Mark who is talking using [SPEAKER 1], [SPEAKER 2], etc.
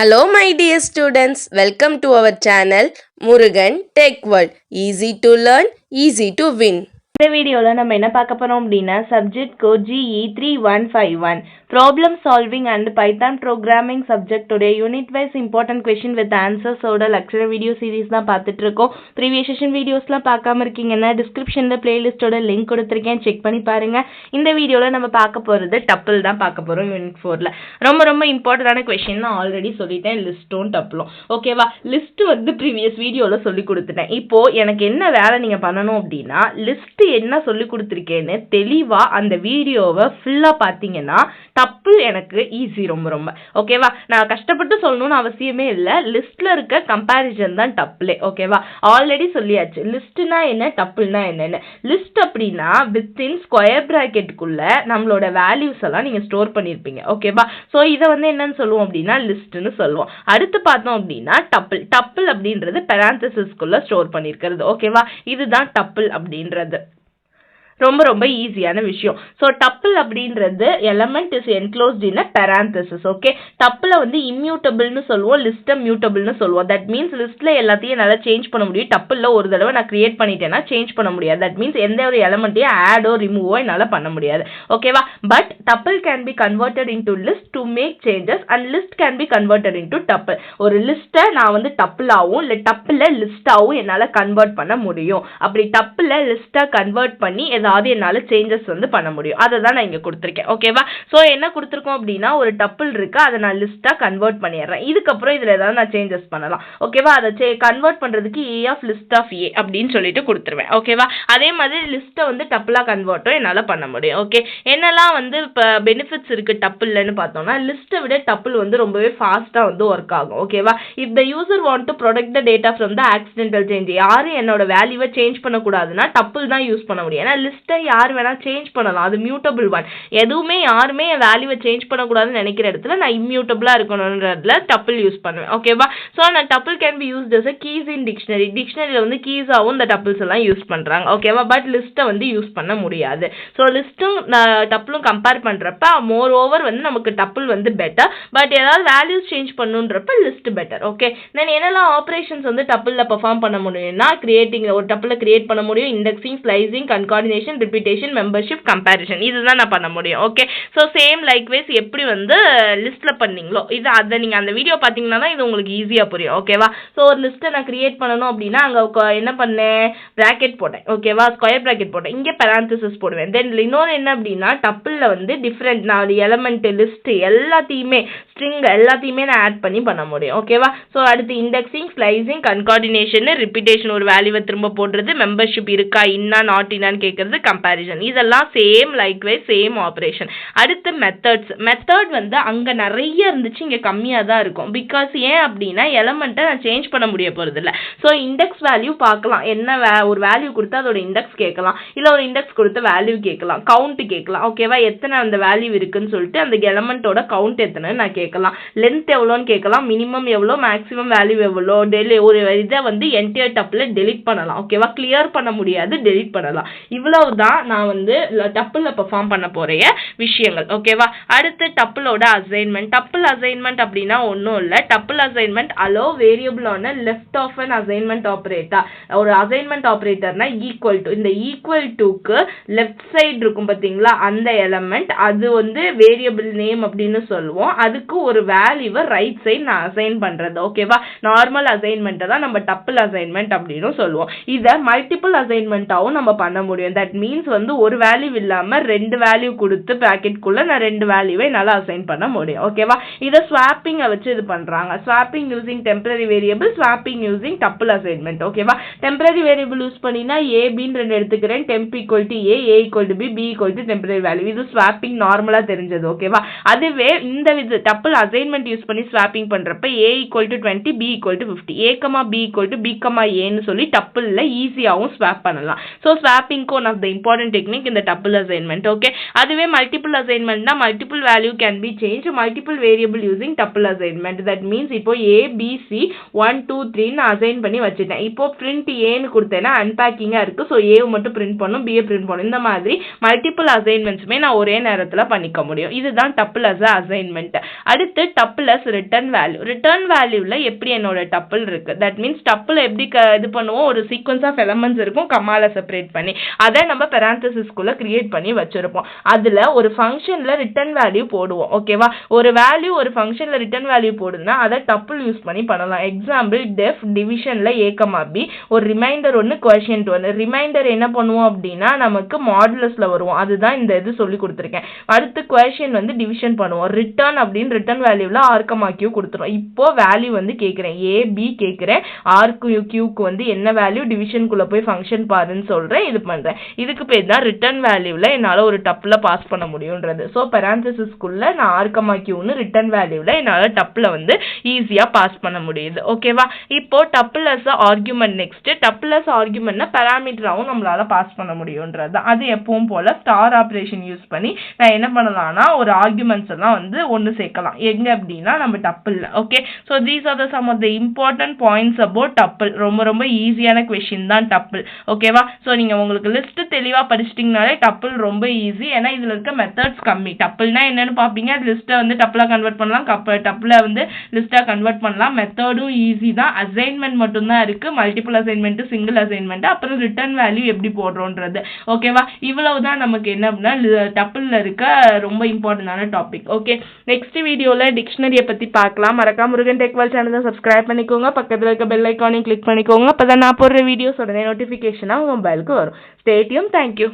[SPEAKER 1] Hello my dear students, welcome to our channel Murugan Tech World. Easy to learn, easy to win.
[SPEAKER 2] இந்த வீடியோவில் நம்ம என்ன பார்க்க போகிறோம் அப்படின்னா subject code GE 3151 problem solving and Python programming சப்ஜெக்டோட unit wise important question with ஆன்சர்ஸோட lecture video series தான் பார்த்துட்டு இருக்கோம். ப்ரீவியஸ் செஷன் வீடியோஸ்லாம் பார்க்காம இருக்கீங்கன்னா டிஸ்கிரிப்ஷனில் பிளேலிஸ்ட்டோட லிங்க் கொடுத்துருக்கேன், செக் பண்ணி பாருங்கள். இந்த வீடியோவில் நம்ம பார்க்க போகிறது டப்பிள் தான் பார்க்க போகிறோம். யூனிட் 4ல் ரொம்ப இம்பார்ட்டண்டான கொஷின் நான் ஆல்ரெடி சொல்லிட்டேன், லிஸ்ட்டும் டப்பிளும். ஓகேவா, லிஸ்ட் வந்து ப்ரீவியஸ் வீடியோவில் சொல்லி கொடுத்துட்டேன். இப்போது எனக்கு என்ன வேலை நீங்கள் பண்ணணும் அப்படின்னா லிஸ்ட் என்ன சொல்லி கொடுத்துருக்கேன்னு தெளிவா அந்த வீடியோவை ஃபுல்லா பாத்தீங்கன்னா டப்பிள் எனக்கு ஈஸி ரொம்ப. ஓகேவா, நான் கஷ்டப்பட்டு சொல்லணும்னு அவசியமே இல்லை. லிஸ்ட்ல இருக்க கம்பேரிசன் தான் டப்பிளே. ஓகேவா, ஆல்ரெடி சொல்லியாச்சு லிஸ்ட்னா என்ன, டப்பிள்னா என்னன்னு. லிஸ்ட் அப்படின்னா வித்தின் ஸ்கொயர் பிராக்கெட்டுக்குள்ள நம்மளோட வேல்யூஸ் எல்லாம் நீங்க ஸ்டோர் பண்ணிருப்பீங்க. ஓகேவா, ஸோ இதை வந்து என்னன்னு சொல்லுவோம் அப்படின்னா லிஸ்ட்னு சொல்லுவோம். அடுத்து பார்த்தோம் அப்படின்னா டப்பிள் அப்படின்றது பெராந்தசிஸ்குள்ள ஸ்டோர் பண்ணிருக்கிறது. ஓகேவா, இதுதான் டப்பிள் அப்படின்றது. ரொம்ப ஈஸியான விஷயம். ஸோ டப்பிள் அப்படின்றது element is enclosed in a parenthesis. Okay, டப்பிளை வந்து இம்யூட்டபிள்னு சொல்லுவோம், லிஸ்ட்டை மியூட்டபிள்னு சொல்லுவோம். தட் மீன்ஸ் லிஸ்ட்ல எல்லாத்தையும் என்னால் சேஞ்ச் பண்ண முடியும், டப்பிளில் ஒரு தடவை நான் கிரியேட் பண்ணிட்டேன்னா சேஞ்ச் பண்ண முடியாது. தட் மீன்ஸ் எந்த ஒரு எலமெண்ட்டையும் ஆடோ ரிமூவோ என்னால் பண்ண முடியாது. ஓகேவா, but tuple can be converted into list to make changes and list can be converted into tuple. ஒரு லிஸ்ட்டை நான் வந்து டப்பிளாகவும் இல்லை டப்பிளில் லிஸ்டாகவும் என்னால் கன்வெர்ட் பண்ண முடியும். அப்படி டப்பிளில் லிஸ்ட்டை கன்வெர்ட் பண்ணி அதாவது என்னால சேஞ்சஸ் வந்து பண்ண முடியும். அதை தான் நான் இங்க கொடுத்திருக்கேன். ஓகேவா, சோ என்ன கொடுத்திருக்கோம் அப்படின்னா ஒரு டப்பிள் இருக்கு, அதை நான் லிஸ்டா கன்வெர்ட் பண்ணிடுறேன். இதுக்கப்புறம் இதுல ஏதாவது நான் சேஞ்சஸ் பண்ணலாம். ஓகேவா, அதை கன்வெர்ட் பண்றதுக்கு A of list of A அப்படின்னு சொல்லிட்டு கொடுத்துருவேன். ஓகேவா, அதே மாதிரி லிஸ்ட்டை வந்து டப்பிளா கன்வெர்ட்டும் என்னால பண்ண முடியும். ஓகே, என்னெல்லாம் வந்து இப்போ பெனிஃபிட்ஸ் இருக்கு டப்பிள்னு பார்த்தோம்னா லிஸ்ட்டை விட டப்பிள் வந்து ரொம்பவே ஃபாஸ்டா வந்து ஒர்க் ஆகும். ஓகேவா, if the user want to protect the data from the accidental change, யாரும் என்னோட வேல்யூவை சேஞ்ச் பண்ணக்கூடாதுன்னா டப்பிள் தான் யூஸ் பண்ண முடியும். ஏன்னா லிஸ்ட்டை யார் வேணா சேஞ்ச் பண்ணலாம், அது மியூட்டபிள் ஒன். எதுவுமே யாருமே என் வேல்யூவை சேஞ்ச் பண்ணக்கூடாதுன்னு நினைக்கிற இடத்துல நான் இம்யூட்டபிளா இருக்கணும்ன்றதுல டப்பிள் யூஸ் பண்ணுவேன். ஓகேவா, ஸோ நான் tuple can be used as keys in dictionary. டிக்ஷனரியில் வந்து கீஸாகவும் இந்த டப்பிள்ஸ் எல்லாம் யூஸ் பண்றாங்க. ஓகேவா, பட் லிஸ்ட்டை வந்து யூஸ் பண்ண முடியாது. ஸோ லிஸ்ட்டும் டப்பிளும் கம்பேர் பண்றப்ப மோர் ஓவர் வந்து நமக்கு டப்பிள் வந்து பெட்டர், பட் ஏதாவது வேல்யூஸ் சேஞ்ச் பண்ணுன்றப்ப லிஸ்ட் பெட்டர். ஓகே, தென் என்னெல்லாம் ஆப்ரேஷன்ஸ் வந்து டப்பிள்ல பெர்ஃபார்ம் பண்ண முடியும்னா கிரியேட்டிங், ஒரு டப்பிள கிரியேட் பண்ண முடியும், indexing, slicing, concatenation, repetition, membership, comparison, இதுதான் நான் பண்ண முடியும். ஓகே, ஸோ சேம் லைக்வைஸ் எப்படி வந்து லிஸ்ட்ல பண்ணீங்களோ இது அதை நீங்க அந்த வீடியோ பார்த்தீங்கன்னா தான் இது உங்களுக்கு ஈஸியா புரியும். ஓகேவா, ஸோ ஒரு லிஸ்ட்டை நான் கிரியேட் பண்ணணும் அப்படின்னா அங்கே என்ன பண்ணேன், பிராக்கெட் போட்டேன். ஓகேவா, ஸ்கொயர் பிராக்கெட் போட்டேன், இங்கே பெராந்தசிஸ் போடுவேன். தென் இன்னொன்று என்ன அப்படின்னா டப்பிள்ல வந்து டிஃப்ரெண்ட் நான் எலமெண்ட் லிஸ்ட் எல்லாத்தையுமே ஸ்ட்ரிங் எல்லாத்தையுமே நான் ஆட் பண்ண முடியும். ஓகேவா, ஸோ அடுத்து இண்டெக்ஸிங், ஸ்லைசிங், கன்கார்டினேஷன், ரிப்பீட்டேஷன், ஒரு வேல்யூவை திரும்ப போடுறது, மெம்பர்ஷிப் இருக்கா இன்னா நாட் இன்னான்னு கேட்கறது, கம்பேரிசன், இதெல்லாம் சேம் லைக்வைஸ் சேம் ஆப்ரேஷன். அடுத்து மெத்தட் வந்து அங்கே நிறைய இருந்துச்சு, இங்கே கம்மியாக தான் இருக்கும். பிகாஸ் ஏன் அப்படின்னா எலமெண்ட்டை நான் சேஞ்ச் பண்ண முடிய போகிறது இல்லை. ஸோ இண்டெக்ஸ் வேல்யூ பார்க்கலாம், என்ன ஒரு வேல்யூ கொடுத்தா அதோட இண்டெக்ஸ் கேட்கலாம், இல்லை ஒரு இண்டெக்ஸ் கொடுத்த வேல்யூ கேட்கலாம், கவுண்ட் கேட்கலாம். ஓகேவா, எத்தனை அந்த வேல்யூ இருக்குன்னு சொல்லிட்டு அந்த எலமெண்ட்டோட கவுண்ட் எத்தனைன்னு நான் கேட்கலாம், லென்த் எவ்வளோன்னு கேட்கலாம், மினிமம் எவ்வளோ, மேக்ஸிமம் வேல்யூ எவ்வளோ, ஒரு இதை வந்து என்டையர் டப்பில் டெலிட் பண்ணலாம். ஓகேவா, கிளியர் பண்ண முடியாது, டெலிட் பண்ணலாம். இவ்வளவுதான் நான் வந்து டப்பிளில் பெர்ஃபார்ம் பண்ண போகிற விஷயங்கள். ஓகேவா, அடுத்து டப்பிளோட அசைன்மெண்ட். டப்பிள் அசைன்மெண்ட் அப்படின்னா ஒன்றும் இல்லை, டப்பிள் அசைன்மெண்ட் அலோ வேரியபிள் ஆன left of an assignment operator. ஒரு அசைன்மெண்ட் ஆப்ரேட்டர்னா ஈக்குவல் டு, இந்த ஈக்குவல் டுக்கு லெஃப்ட் சைடு இருக்கும் பார்த்தீங்களா அந்த எலமெண்ட், அது வந்து வேரியபிள் நேம் அப்படின்னு சொல்லுவோம். அதுக்கு ஒரு வேல்யூவை ரைட் சைடு நான் அசைன் பண்றது. ஓகேவா, நார்மல் அசைன்மெண்ட்டை தான் நம்ம டப்பிள் அசைன்மெண்ட் அப்படின்னு சொல்லுவோம். இதை மல்டிபிள் அசைன்மெண்ட்டாகவும் நம்ம பண்ண முடியும். தட் மீன்ஸ் வந்து ஒரு வேல்யூ இல்லாம ரெண்டு வேல்யூ கொடுத்து பிராக்கெட்குள்ள நான் ரெண்டு வேல்யூவை நல்லா அசைன் பண்ண முடியும். ஓகேவா, இதை ஸ்வாப்பிங்கை வச்சு இது பண்றாங்க. Swapping using temporary variable, swapping using tuple assignment. ஓகேவா, டெம்பரரி வேரியபிள் யூஸ் பண்ணினா ஏ பின்னு ரெண்டு எடுத்துக்கிறேன், temp equal to A, A equal to B, B equal to temporary value. இது ஸ்வாப்பிங் நார்மலா தெரிஞ்சது. ஓகேவா, அதுவே இந்த டப்பிள் அசைன்மெண்ட் யூஸ் பண்ணி ஸ்வாப்பிங் பண்றப்ப a equal to 20, b equal to 50, a, b equal to b, a சொல்லி டப்பிள்ல ஈஸியாகவும் ஸ்வாப் பண்ணலாம். ஸோ ஸ்வாப்பிங்க்கு one of the important technique இந்த டப்பிள் அசைன்மெண்ட். ஓகே, அதுவே மல்டிபிள் அசைன்மெண்ட்னா multiple value can be change, multiple variable using tuple assignment. That means இப்போ a b c 1 2 3 assign பண்ணி வச்சுட்டேன். இப்போ பிரிண்ட் ஏன்னு கொடுத்தேன்னா அன்பேக்கிங்கா இருக்கு, ஸோ ஏ மட்டும் பிரிண்ட் பண்ணும், பி பிரிண்ட் பண்ணும். இந்த மாதிரி மல்டிபிள் அசைன்மெண்ட்ஸுமே நான் ஒரே நேரத்தில் பண்ணிக்க முடியும். இதுதான் டப்பிள் அசைன்மெண்ட். அடுத்து டப்பிள்ஸ் ரிட்டர்ன் வேல்யூ. ரிட்டர்ன் வேல்யூல எப்படி என்னோட டப்பிள் இருக்கு, தட் மீன்ஸ் டப்பிள் எப்படி இது பண்ணுவோம், ஒரு சீக்வன்ஸ் ஆஃப் எலமெண்ட்ஸ் இருக்கும் கமால செப்பரேட் பண்ணி, அதை நம்ம பெராந்தசிஸ்குள்ள கிரியேட் பண்ணி வச்சிருப்போம். அதுல ஒரு ஃபங்க்ஷன்ல ரிட்டர்ன் வேல்யூ போடுவோம். ஓகேவா, ஒரு வேல்யூ ஒரு ஃபங்க்ஷன்ல ரிட்டர்ன் வேல்யூ போடுதுன்னா அதை டப்பிள் யூஸ் பண்ணி பண்ணலாம். எக்ஸாம்பிள் டெஃப் டிவிஷன்ல a, b, ஒரு ரிமைண்டர் ஒன்று குவஷியன்ட் ஒன்று. ரிமைண்டர் என்ன பண்ணுவோம் அப்படின்னா நமக்கு மாடுலஸ்ல வரும், அதுதான் இந்த இது சொல்லி கொடுத்துருக்கேன். அடுத்து குவஷியன்ட் வந்து டிவிஷன் பண்ணுவோம். ரிட்டர்ன் அப்படின்னு ரிட்டர்ன் வேல்யூல ஆர்கமாக்கியூ கொடுத்துரும். இப்போ வேல்யூ வந்து கேட்கிறேன், a b கேட்கிறேன், ஆர்கியூக்கு வந்து என்ன வேல்யூ, டிவிஷனுக்குள்ள போய் ஃபங்க்ஷன் பாருன்னு சொல்றேன், இது பண்றேன். இதுக்கு பேர் தான் ரிட்டர்ன் வேல்யூல என்னால ஒரு டப்பிள பாஸ் பண்ண முடியும்ன்றது. ஸோ பெராந்தசிஸ்குள்ள நான் ஆர்கமாக்கியூன்னு ரிட்டர்ன் வேல்யூல என்னால டப்பிள வந்து ஈஸியா பாஸ் பண்ண முடியுது. ஓகேவா, இப்போ tuple as argument. Next tuple as ஆர்குமெண்ட்னா பாராமீட்டராவும் நம்மளால பாஸ் பண்ண முடியும்ன்றது. அது எப்பவும் போல ஸ்டார் ஆபரேஷன் யூஸ் பண்ணி நான் என்ன பண்ணலாம்னா ஒரு ஆர்குமெண்ட்ஸ் எல்லாம் வந்து ஒன்னு சேர்க்கலாம். எங்க அப்படின்னா நம்ம டப்பிள்ல. Okay, so these are the some of the important points about tuple. ரொம்ப ரொம்ப ஈஸியான கொஸ்டின் தான் டப்பிள். ஓகேவா, ஸோ நீங்க உங்களுக்கு லிஸ்ட் தெளிவா படிச்சிட்டீங்கனாலே டப்பிள் ரொம்ப ஈஸி. ஏன்னா இதுல இருக்க மெத்தட்ஸ் கம்மி. டப்பிள்னா என்னன்னு பாப்பீங்க, லிஸ்ட்டை வந்து டப்பிளா கன்வெர்ட் பண்ணலாம், டப்பிள வந்து லிஸ்டா கன்வெர்ட் பண்ணலாம். மெத்தடும் ஈஸி தான். அசைன்மெண்ட் மட்டும் தான் இருக்கு, மல்டிபிள் அசைன்மெண்ட், சிங்கிள் அசைன்மெண்ட், அப்புறம் ரிட்டர்ன் வேல்யூ எப்படி போடுறோன்றது. ஓகேவா, இவ்வளவுதான் நமக்கு என்ன அப்படின்னா டப்பிள்ல இருக்க ரொம்ப இம்பார்ட்டன்டான டாபிக். ஓகே, நெக்ஸ்ட் வீடியோல டிக்ஷனரியை பத்தி பார்க்கலாம். மறக்காம முருகன் டெக் வேர்ல்ட் சேனலை சப்ஸ்கிரைப் பண்ணிக்கோங்க, பக்கத்துல இருக்க பெல் ஐக்கானையும் கிளிக் பண்ணிக்கோங்க. அப்பதான் நான் போடுற வீடியோஸ் உடனே நோட்டிபிகேஷனா உங்க மொபைலுக்கு வரும். Stay tune. தேங்க்யூ.